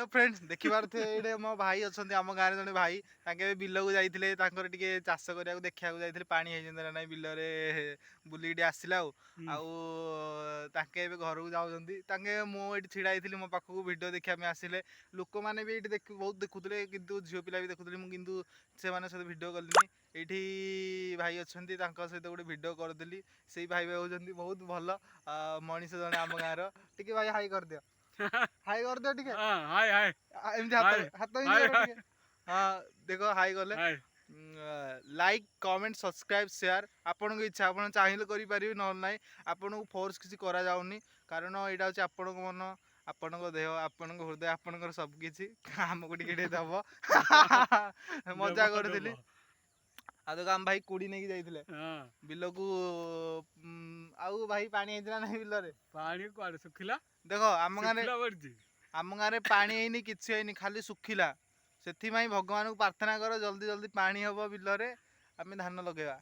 Hello friends देखि पारथे एडे मो भाई अछंती आम गाँव जने भाई ताके बिल को जाइथिले तांकर टिके चाष करिया देखिया जाइथिले पानी हेजंदे ना बिल रे बुली आसिला आउ ताके एबे घर को जाउछंती ताके मो एठी छिड़ा आइथिली मो पाखु वीडियो देखिया में आसिले लोक माने भी एठी देख बहुत देखुतले किंतु झियो पिला भी देखुतले मु किंतु से माने से वीडियो करलिनी एठी भाई अछंती तांका सहित गोटे वीडियो करदेली सेई भाई भाई होजंती बहुत भलो मनीष जने आम गाँव रो टिके भाई हाई कर दियो हाई कर दियो टिके हाय हाय एमती हाथ हाथ हाय करो टिके हाँ देखो हाई गले हाय लाइक कमेंट सब्सक्राइब शेयर आपन को इच्छा आपन चाहिए करि परिबे न नाही आपन को फोर्स किसी करा जाउनी कारण एटा होची आपन को मन आपन को देह आपन को हृदय आपन को सब किछि हम को टिके दबो मजा करथिली आ देखो हम भाई कुड़ी नेकी जाइथिले बिल को आउ भाई पानी हेतिला नाही बिल रे पानी कुआडे सुखिला देखो आम गाने सुखिला पड़जी आम गाँव पानी हैनी किछि हैनी खाली सुखिला से भगवान को प्रार्थना कर जल्दी जल्दी पानी हम बिल रे आम धान लगेगा।